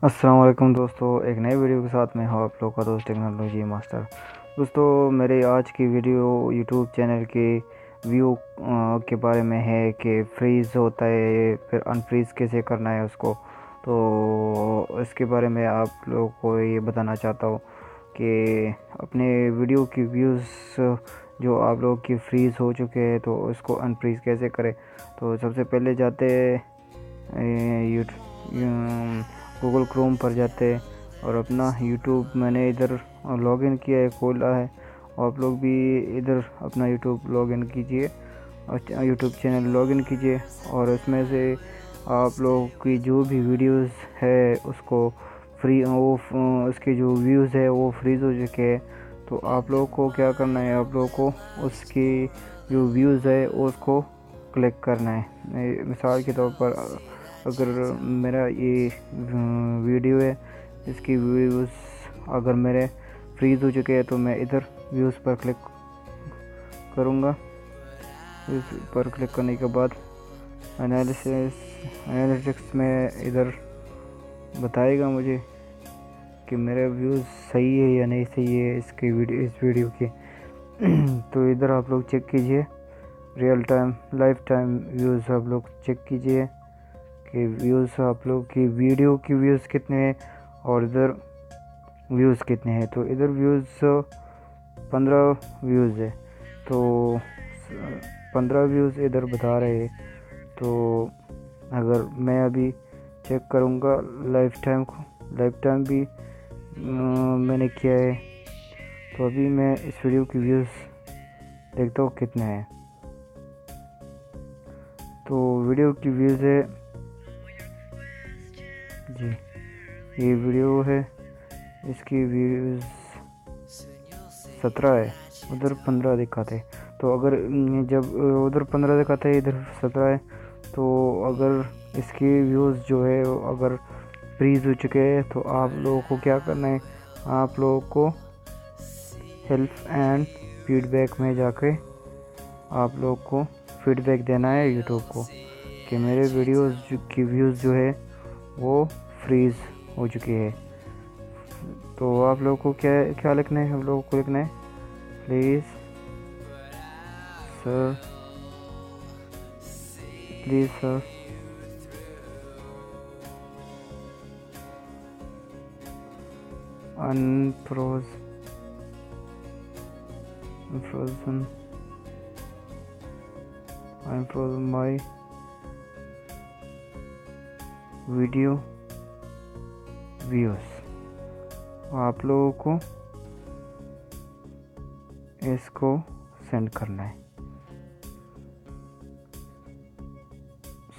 अस्सलाम वालेकुम दोस्तों, एक नई वीडियो के साथ मैं हूँ आप लोग का दोस्त टेक्नोलॉजी मास्टर। दोस्तों, मेरे आज की वीडियो यूट्यूब चैनल के व्यू के बारे में है कि फ्रीज़ होता है फिर अनफ्रीज़ कैसे करना है उसको। तो इसके बारे में आप लोगों को ये बताना चाहता हूँ कि अपने वीडियो की व्यूज़ जो आप लोग की फ्रीज़ हो चुके हैं तो उसको अनफ्रीज़ कैसे करें। तो सबसे पहले जाते गूगल क्रोम पर जाते और अपना यूट्यूब मैंने इधर लॉगिन किया है, खोला है। आप लोग भी इधर अपना यूट्यूब लॉगिन कीजिए और यूट्यूब चैनल लॉगिन कीजिए और उसमें से आप लोग की जो भी वीडियोस है उसको फ्री वो उसके जो व्यूज़ है वो फ्रीज़ हो चुके हैं। तो आप लोग को क्या करना है, आप लोग को उसकी जो व्यूज़ है उसको क्लिक करना है। मिसाल के तौर पर अगर मेरा ये वीडियो है, इसकी व्यूज़ अगर मेरे फ्रीज़ हो चुके हैं तो मैं इधर व्यूज़ पर क्लिक करूँगा। इस पर क्लिक करने के बाद एनालिटिक्स में इधर बताएगा मुझे कि मेरे व्यूज़ सही है या नहीं सही है इस वीडियो के। तो इधर आप लोग चेक कीजिए, real time life time views आप लोग चेक कीजिए कि व्यूज़ आप लोग की वीडियो की व्यूज़ कितने हैं और इधर व्यूज़ कितने हैं। तो इधर व्यूज़ 15 व्यूज़ है, तो 15 व्यूज़ इधर बता रहे हैं। तो अगर मैं अभी चेक करूँगा लाइफ टाइम भी मैंने किया है। तो अभी मैं इस वीडियो की व्यूज़ देखता हूँ कितने हैं। तो वीडियो की व्यूज़ है जी, ये वीडियो है, इसकी व्यूज़ 17 है, उधर 15 दिखाते। तो अगर जब उधर 15 दिखाते इधर 17 है, तो अगर इसकी व्यूज़ जो है अगर फ्रीज़ हो चुके हैं तो आप लोगों को क्या करना है, आप लोगों को हेल्प एंड फीडबैक में जाके आप लोग को फीडबैक देना है यूट्यूब को कि मेरे वीडियोज़ की व्यूज़ जो है वो फ्रीज़ हो चुकी है। तो आप लोगों को क्या क्या लिखना है, हम लोगों को लिखना है please sir unfrozen my video views. आप लोगों को इसको सेंड करना है,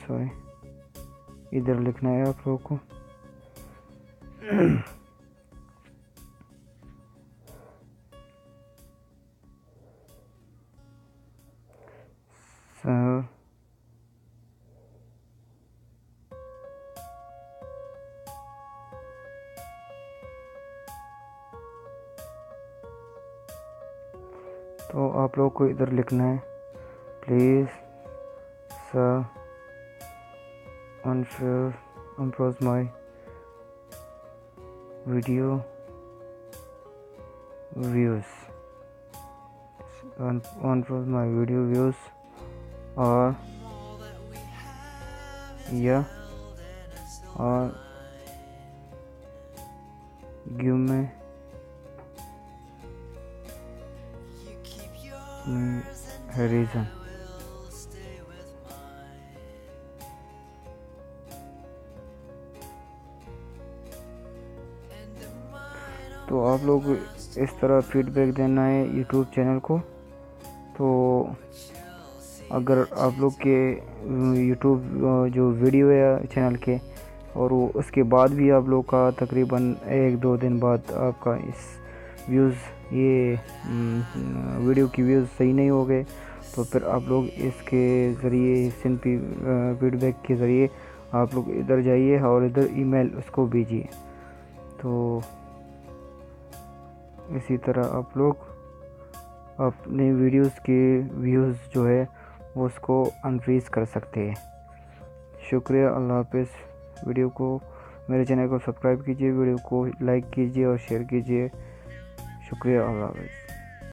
सॉरी इधर लिखना है आप लोगों को। सर तो आप लोगों को इधर लिखना है please sir unfroze my video views, unfroze my video views और गिव me रीज़न। तो आप लोग इस तरह फीडबैक देना है यूट्यूब चैनल को। तो अगर आप लोग के यूट्यूब जो वीडियो है चैनल के और वो उसके बाद भी आप लोग का तकरीबन 1-2 दिन बाद आपका इस व्यूज़ ये वीडियो की व्यूज़ सही नहीं हो गए, तो फिर आप लोग इसके ज़रिए सिंपली फीडबैक के ज़रिए आप लोग इधर जाइए और इधर ईमेल उसको भेजिए। तो इसी तरह आप लोग अपने वीडियोस के व्यूज़ जो है वो उसको अनफ्रीज़ कर सकते हैं। शुक्रिया, अल्लाह हाफ़िज़। मेरे चैनल को सब्सक्राइब कीजिए, वीडियो को लाइक कीजिए और शेयर कीजिए। शुक्रिया, अल्लाह हाफ़िज़।